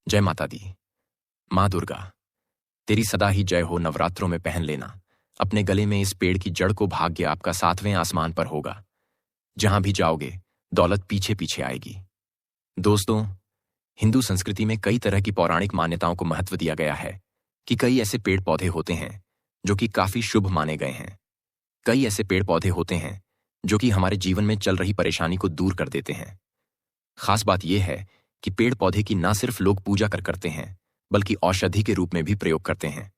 जय माता दी। माँ दुर्गा, तेरी सदा ही जय हो। नवरात्रों में पहन लेना अपने गले में इस पेड़ की जड़ को, भाग्य आपका सातवें आसमान पर होगा। जहां भी जाओगे दौलत पीछे पीछे आएगी। दोस्तों, हिंदू संस्कृति में कई तरह की पौराणिक मान्यताओं को महत्व दिया गया है कि कई ऐसे पेड़ पौधे होते हैं जो कि काफी शुभ माने गए हैं। कई ऐसे पेड़ पौधे होते हैं जो कि हमारे जीवन में चल रही परेशानी को दूर कर देते हैं। खास बात यह है कि पेड़ पौधे की ना सिर्फ लोग पूजा करते हैं, बल्कि औषधि के रूप में भी प्रयोग करते हैं।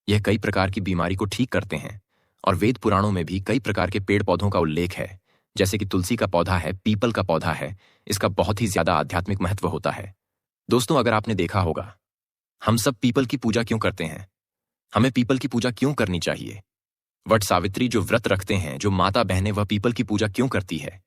यह कई प्रकार की बीमारी को ठीक करते हैं और वेद पुराणों में भी कई प्रकार के पेड़ पौधों का उल्लेख है, जैसे कि तुलसी का पौधा है, पीपल का पौधा है। इसका बहुत ही ज्यादा आध्यात्मिक महत्व होता है। दोस्तों, अगर आपने देखा होगा, हम सब पीपल की पूजा क्यों करते हैं? हमें पीपल की पूजा क्यों करनी चाहिए? वट सावित्री जो व्रत रखते हैं, जो माता बहनें, वह पीपल की पूजा क्यों करती है?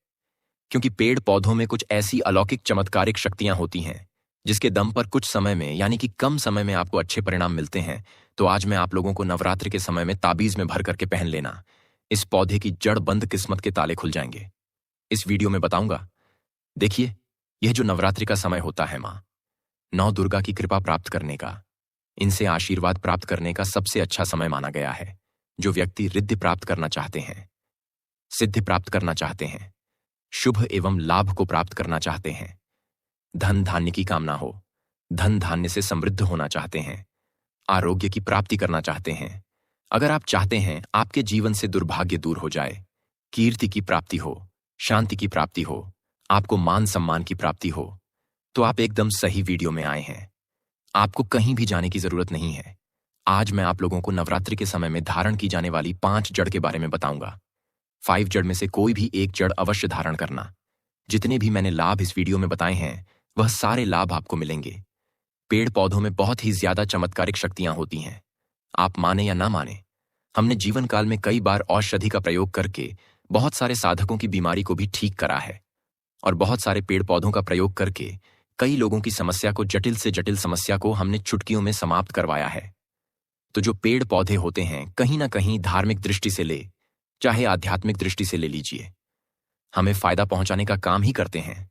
क्योंकि पेड़ पौधों में कुछ ऐसी अलौकिक चमत्कारिक शक्तियां होती हैं जिसके दम पर कुछ समय में, यानी कि कम समय में, आपको अच्छे परिणाम मिलते हैं। तो आज मैं आप लोगों को नवरात्रि के समय में ताबीज में भर करके पहन लेना। इस पौधे की जड़ बंद किस्मत के ताले खुल जाएंगे। इस वीडियो में बताऊंगा। देखिए, यह जो नवरात्रि का समय होता है, माँ नौ दुर्गा की कृपा प्राप्त करने का, इनसे आशीर्वाद प्राप्त करने का सबसे अच्छा समय माना गया है। जो व्यक्ति रिद्धि प्राप्त करना चाहते हैं, सिद्धि प्राप्त करना चाहते हैं, शुभ एवं लाभ को प्राप्त करना चाहते हैं, धन धान्य की कामना हो, धन धान्य से समृद्ध होना चाहते हैं, आरोग्य की प्राप्ति करना चाहते हैं, अगर आप चाहते हैं आपके जीवन से दुर्भाग्य दूर हो जाए, कीर्ति की प्राप्ति हो, शांति की प्राप्ति हो, आपको मान सम्मान की प्राप्ति हो, तो आप एकदम सही वीडियो में आए हैं। आपको कहीं भी जाने की जरूरत नहीं है। आज मैं आप लोगों को नवरात्रि के समय में धारण की जाने वाली 5 जड़ के बारे में बताऊंगा। 5 जड़ में से कोई भी एक जड़ अवश्य धारण करना। जितने भी मैंने लाभ इस वीडियो में बताए हैं, वह सारे लाभ आपको मिलेंगे। पेड़ पौधों में बहुत ही ज्यादा चमत्कारिक शक्तियां होती हैं। आप माने या ना माने, हमने जीवन काल में कई बार औषधि का प्रयोग करके बहुत सारे साधकों की बीमारी को भी ठीक करा है, और बहुत सारे पेड़ पौधों का प्रयोग करके कई लोगों की समस्या को, जटिल से जटिल समस्या को हमने चुटकियों में समाप्त करवाया है। तो जो पेड़ पौधे होते हैं, कहीं ना कहीं धार्मिक दृष्टि से ले, चाहे आध्यात्मिक दृष्टि से ले लीजिए, हमें फायदा पहुंचाने का काम ही करते हैं।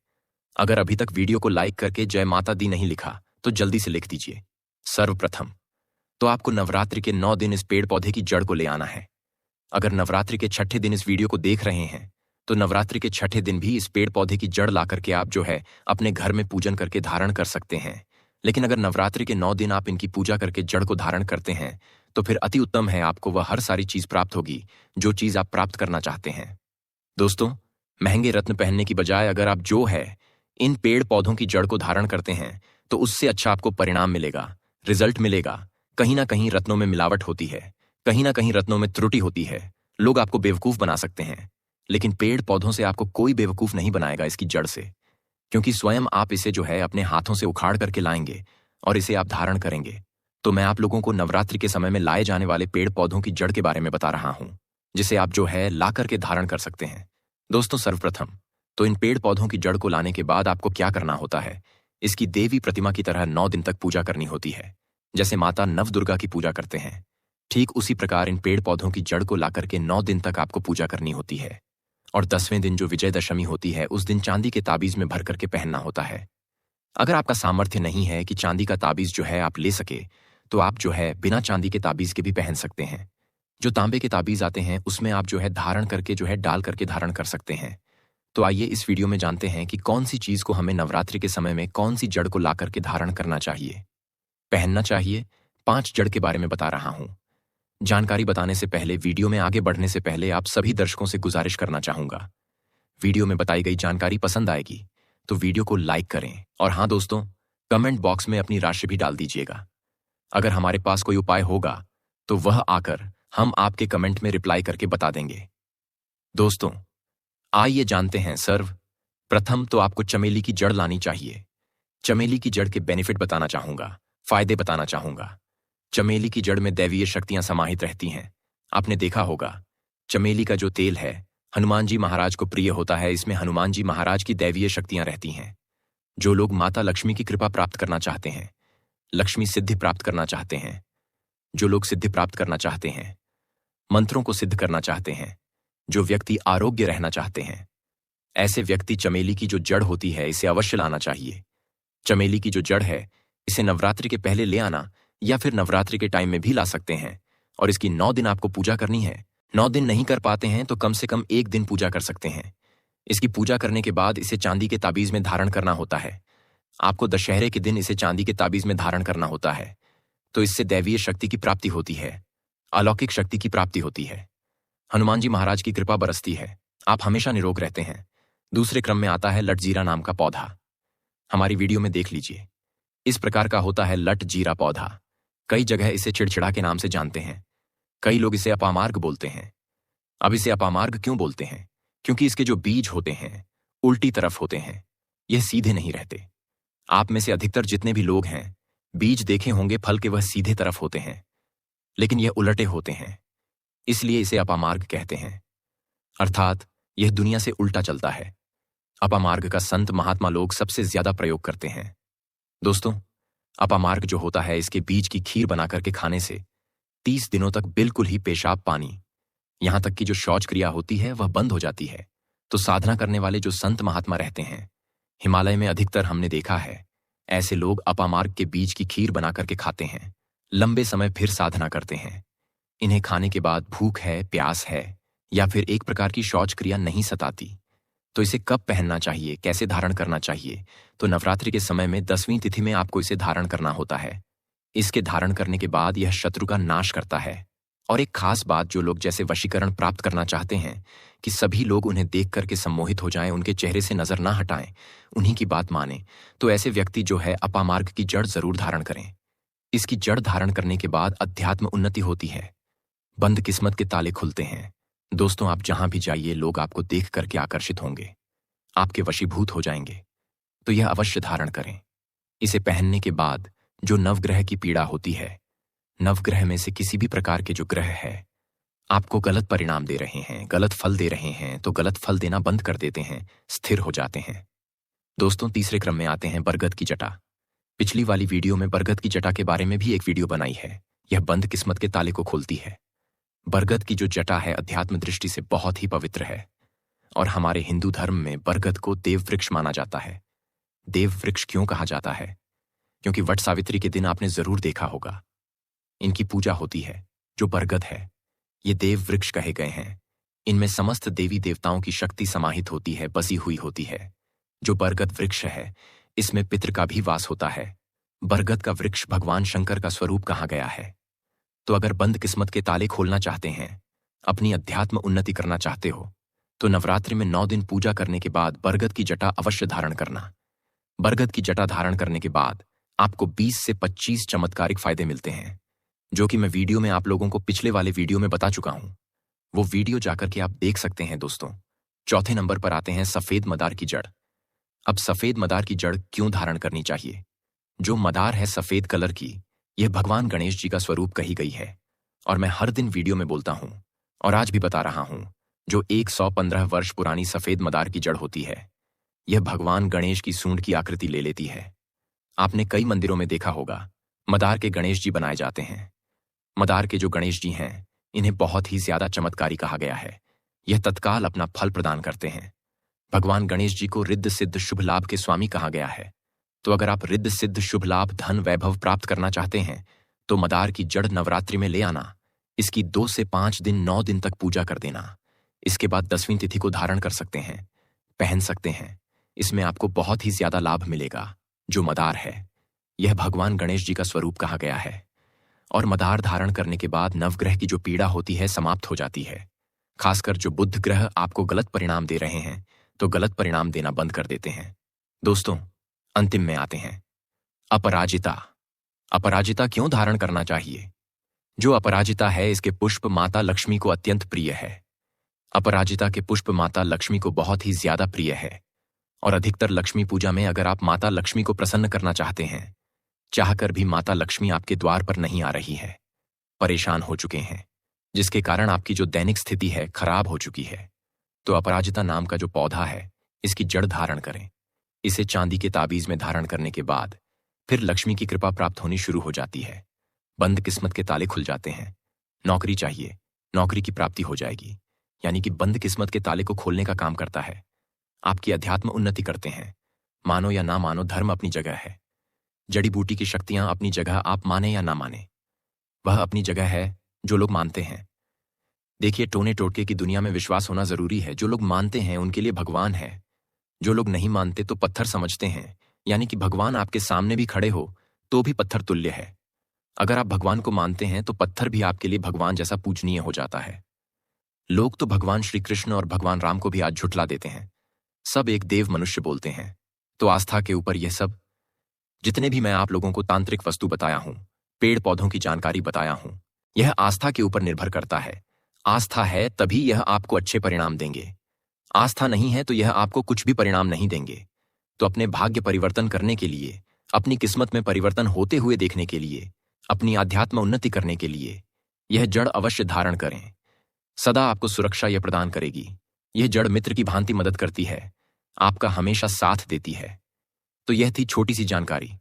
अगर अभी तक वीडियो को लाइक करके जय माता दी नहीं लिखा तो जल्दी से लिख दीजिए। सर्वप्रथम तो आपको नवरात्रि के 9 दिन इस पेड़ पौधे की जड़ को ले आना है। अगर नवरात्रि के छठे दिन इस वीडियो को देख रहे हैं, तो नवरात्रि के छठे दिन भी इस पेड़ पौधे की जड़ ला करके आप जो है अपने घर में पूजन करके धारण कर सकते हैं। लेकिन अगर नवरात्रि के 9 दिन आप इनकी पूजा करके जड़ को धारण करते हैं, तो फिर अति उत्तम है, आपको वह हर सारी चीज प्राप्त होगी जो चीज आप प्राप्त करना चाहते हैं। दोस्तों, महंगे रत्न पहनने की बजाय अगर आप जो है इन पेड़ पौधों की जड़ को धारण करते हैं, तो उससे अच्छा आपको परिणाम मिलेगा, रिजल्ट मिलेगा। कहीं ना कहीं रत्नों में मिलावट होती है, कहीं ना कहीं रत्नों में त्रुटि होती है, लोग आपको बेवकूफ बना सकते हैं, लेकिन पेड़ पौधों से आपको कोई बेवकूफ नहीं बनाएगा इसकी जड़ से, क्योंकि स्वयं आप इसे जो है अपने हाथों से उखाड़ करके लाएंगे और इसे आप धारण करेंगे। तो मैं आप लोगों को नवरात्रि के समय में लाए जाने वाले पेड़ पौधों की जड़ के बारे में बता रहा हूं, जिसे आप जो है ला करके धारण कर सकते हैं। दोस्तों, सर्वप्रथम तो इन पेड़ पौधों की जड़ को लाने के बाद आपको क्या करना होता है, इसकी देवी प्रतिमा की तरह 9 दिन तक पूजा करनी होती है। जैसे माता नव दुर्गा की पूजा करते हैं, ठीक उसी प्रकार इन पेड़ पौधों की जड़ को ला करके 9 दिन तक आपको पूजा करनी होती है। और 10वें दिन जो विजयदशमी होती है, उस दिन चांदी के ताबीज में भर करके पहनना होता है। अगर आपका सामर्थ्य नहीं है कि चांदी का ताबीज जो है आप ले सके, तो आप जो है बिना चांदी के ताबीज के भी पहन सकते हैं। जो तांबे के ताबीज आते हैं, उसमें आप जो है धारण करके जो है डाल करके धारण कर सकते हैं। तो आइए इस वीडियो में जानते हैं कि कौन सी चीज को हमें नवरात्रि के समय में, कौन सी जड़ को ला करके धारण करना चाहिए, पहनना चाहिए। 5 जड़ के बारे में बता रहा हूं। जानकारी बताने से पहले, वीडियो में आगे बढ़ने से पहले आप सभी दर्शकों से गुजारिश करना चाहूंगा, वीडियो में बताई गई जानकारी पसंद आएगी तो वीडियो को लाइक करें, और हाँ दोस्तों, कमेंट बॉक्स में अपनी राशि भी डाल दीजिएगा। अगर हमारे पास कोई उपाय होगा तो वह आकर हम आपके कमेंट में रिप्लाई करके बता देंगे। दोस्तों, आइए जानते हैं। सर्वप्रथम तो आपको चमेली की जड़ लानी चाहिए। चमेली की जड़ के बेनिफिट बताना चाहूंगा, फायदे बताना चाहूंगा। चमेली की जड़ में दैवीय शक्तियां समाहित रहती हैं। आपने देखा होगा, चमेली का जो तेल है हनुमान जी महाराज को प्रिय होता है। इसमें हनुमान जी महाराज की दैवीय शक्तियां रहती हैं। जो लोग माता लक्ष्मी की कृपा प्राप्त करना चाहते हैं, लक्ष्मी सिद्धि प्राप्त करना चाहते हैं, जो लोग सिद्धि प्राप्त करना चाहते हैं, मंत्रों को सिद्ध करना चाहते हैं, जो व्यक्ति आरोग्य रहना चाहते हैं, ऐसे व्यक्ति चमेली की जो जड़ होती है, इसे अवश्य लाना चाहिए। चमेली की जो जड़ है, इसे नवरात्रि के पहले ले आना या फिर नवरात्रि के टाइम में भी ला सकते हैं और इसकी 9 दिन आपको पूजा करनी है। 9 दिन नहीं कर पाते हैं तो कम से कम 1 दिन पूजा कर सकते हैं। इसकी पूजा करने के बाद इसे चांदी के ताबीज में धारण करना होता है। आपको दशहरे के दिन इसे चांदी के ताबीज में धारण करना होता है, तो इससे दैवीय शक्ति की प्राप्ति होती है, अलौकिक शक्ति की प्राप्ति होती है, हनुमान जी महाराज की कृपा बरसती है, आप हमेशा निरोग रहते हैं। दूसरे क्रम में आता है लट जीरा नाम का पौधा। हमारी वीडियो में देख लीजिए। इस प्रकार का होता है लट जीरा पौधा। कई जगह इसे चिड़चिड़ा के नाम से जानते हैं। कई लोग इसे अपामार्ग बोलते हैं। अब इसे अपामार्ग क्यों बोलते हैं? क्योंकि इसके जो बीज होते हैं उल्टी तरफ होते हैं, यह सीधे नहीं रहते। आप में से अधिकतर जितने भी लोग हैं बीज देखे होंगे फल के वह सीधे तरफ होते हैं, लेकिन यह उलटे होते हैं, इसलिए इसे अपामार्ग कहते हैं। अर्थात यह दुनिया से उल्टा चलता है। अपामार्ग का संत महात्मा लोग सबसे ज्यादा प्रयोग करते हैं। दोस्तों, अपामार्ग जो होता है इसके बीज की खीर बना करके खाने से 30 दिनों तक बिल्कुल ही पेशाब पानी, यहां तक कि जो शौच क्रिया होती है वह बंद हो जाती है। तो साधना करने वाले जो संत महात्मा रहते हैं, हिमालय में अधिकतर हमने देखा है, ऐसे लोग अपामार्ग के बीज की खीर बना करके खाते हैं, लंबे समय फिर साधना करते हैं। इन्हें खाने के बाद भूख है, प्यास है या फिर एक प्रकार की शौच क्रिया नहीं सताती। तो इसे कब पहनना चाहिए, कैसे धारण करना चाहिए? तो नवरात्रि के समय में 10वीं तिथि में आपको इसे धारण करना होता है। इसके धारण करने के बाद यह शत्रु का नाश करता है। और एक खास बात, जो लोग जैसे वशीकरण प्राप्त करना चाहते हैं कि सभी लोग उन्हें देख करके सम्मोहित हो जाएं, उनके चेहरे से नजर ना हटाएं, उन्हीं की बात माने, तो ऐसे व्यक्ति जो है अपामार्ग की जड़ जरूर धारण करें। इसकी जड़ धारण करने के बाद अध्यात्म उन्नति होती है, बंद किस्मत के ताले खुलते हैं। दोस्तों, आप जहां भी जाइए लोग आपको देख करके आकर्षित होंगे, आपके वशीभूत हो जाएंगे। तो यह अवश्य धारण करें। इसे पहनने के बाद जो नवग्रह की पीड़ा होती है, नवग्रह में से किसी भी प्रकार के जो ग्रह है आपको गलत परिणाम दे रहे हैं, गलत फल दे रहे हैं, तो गलत फल देना बंद कर देते हैं, स्थिर हो जाते हैं। दोस्तों, तीसरे क्रम में आते हैं बरगद की जटा। पिछली वाली वीडियो में बरगद की जटा के बारे में भी एक वीडियो बनाई है। यह बंद किस्मत के ताले को खोलती है। बरगद की जो जटा है अध्यात्म दृष्टि से बहुत ही पवित्र है और हमारे हिंदू धर्म में बरगद को देव वृक्ष माना जाता है। देव वृक्ष क्यों कहा जाता है? क्योंकि वट सावित्री के दिन आपने जरूर देखा होगा, इनकी पूजा होती है। जो बरगद है ये देव वृक्ष कहे गए हैं। इनमें समस्त देवी देवताओं की शक्ति समाहित होती है, बसी हुई होती है। जो बरगद वृक्ष है इसमें पितृ का भी वास होता है। बरगद का वृक्ष भगवान शंकर का स्वरूप कहा गया है। तो अगर बंद किस्मत के ताले खोलना चाहते हैं, अपनी अध्यात्म उन्नति करना चाहते हो, तो नवरात्रि में 9 दिन पूजा करने के बाद बरगद की जटा अवश्य धारण करना। बरगद की जटा धारण करने के बाद आपको 20 से 25 चमत्कारिक फायदे मिलते हैं, जो कि मैं वीडियो में आप लोगों को पिछले वाले वीडियो में बता चुका हूं। वो वीडियो जाकर के आप देख सकते हैं। दोस्तों, चौथे नंबर पर आते हैं सफेद मदार की जड़। अब सफेद मदार की जड़ क्यों धारण करनी चाहिए? जो मदार है सफेद कलर की, यह भगवान गणेश जी का स्वरूप कही गई है और मैं हर दिन वीडियो में बोलता हूं और आज भी बता रहा हूं। जो 115 वर्ष पुरानी सफेद मदार की जड़ होती है, यह भगवान गणेश की सूंड की आकृति ले लेती है। आपने कई मंदिरों में देखा होगा, मदार के गणेश जी बनाए जाते हैं। मदार के जो गणेश जी हैं इन्हें बहुत ही ज्यादा चमत्कारी कहा गया है। यह तत्काल अपना फल प्रदान करते हैं। भगवान गणेश जी को रिद्ध सिद्ध शुभ लाभ के स्वामी कहा गया है। तो अगर आप रिद्ध सिद्ध शुभ लाभ, धन, वैभव प्राप्त करना चाहते हैं तो मदार की जड़ नवरात्रि में ले आना। इसकी 2 से 5 दिन 9 दिन तक पूजा कर देना। इसके बाद 10वीं तिथि को धारण कर सकते हैं, पहन सकते हैं। इसमें आपको बहुत ही ज्यादा लाभ मिलेगा। जो मदार है यह भगवान गणेश जी का स्वरूप कहा गया है और मदार धारण करने के बाद नवग्रह की जो पीड़ा होती है समाप्त हो जाती है। खासकर जो बुध ग्रह आपको गलत परिणाम दे रहे हैं तो गलत परिणाम देना बंद कर देते हैं। दोस्तों, अंतिम में आते हैं अपराजिता। अपराजिता क्यों धारण करना चाहिए? जो अपराजिता है इसके पुष्प माता लक्ष्मी को अत्यंत प्रिय है। अपराजिता के पुष्प माता लक्ष्मी को बहुत ही ज्यादा प्रिय है और अधिकतर लक्ष्मी पूजा में अगर आप माता लक्ष्मी को प्रसन्न करना चाहते हैं, चाहकर भी माता लक्ष्मी आपके द्वार पर नहीं आ रही है, परेशान हो चुके हैं, जिसके कारण आपकी जो दैनिक स्थिति है खराब हो चुकी है, तो अपराजिता नाम का जो पौधा है इसकी जड़ धारण करें। इसे चांदी के ताबीज में धारण करने के बाद फिर लक्ष्मी की कृपा प्राप्त होनी शुरू हो जाती है। बंद किस्मत के ताले खुल जाते हैं। नौकरी चाहिए, नौकरी की प्राप्ति हो जाएगी। यानी कि बंद किस्मत के ताले को खोलने का काम करता है। आपकी अध्यात्म उन्नति करते हैं। मानो या ना मानो, धर्म अपनी जगह है। जड़ी बूटी की शक्तियां अपनी जगह, आप माने या ना माने, वह अपनी जगह है जो लोग मानते हैं। देखिए, टोने टोटके की दुनिया में विश्वास होना जरूरी है। जो लोग मानते हैं उनके लिए भगवान है, जो लोग नहीं मानते तो पत्थर समझते हैं। यानी कि भगवान आपके सामने भी खड़े हो तो भी पत्थर तुल्य है। अगर आप भगवान को मानते हैं तो पत्थर भी आपके लिए भगवान जैसा पूजनीय हो जाता है। लोग तो भगवान श्री कृष्ण और भगवान राम को भी आज झुठला देते हैं। सब एक देव मनुष्य बोलते हैं। तो आस्था के ऊपर यह सब, जितने भी मैं आप लोगों को तांत्रिक वस्तु बताया हूं, पेड़ पौधों की जानकारी बताया हूं, यह आस्था के ऊपर निर्भर करता है। आस्था है तभी यह आपको अच्छे परिणाम देंगे। आस्था नहीं है तो यह आपको कुछ भी परिणाम नहीं देंगे। तो अपने भाग्य परिवर्तन करने के लिए, अपनी किस्मत में परिवर्तन होते हुए देखने के लिए, अपनी आध्यात्म उन्नति करने के लिए यह जड़ अवश्य धारण करें। सदा आपको सुरक्षा यह प्रदान करेगी। यह जड़ मित्र की भांति मदद करती है, आपका हमेशा साथ देती है। तो यह थी छोटी सी जानकारी।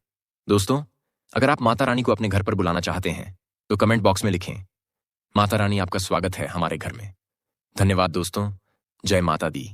दोस्तों, अगर आप माता रानी को अपने घर पर बुलाना चाहते हैं तो कमेंट बॉक्स में लिखें, माता रानी आपका स्वागत है हमारे घर में। धन्यवाद दोस्तों। जय माता दी।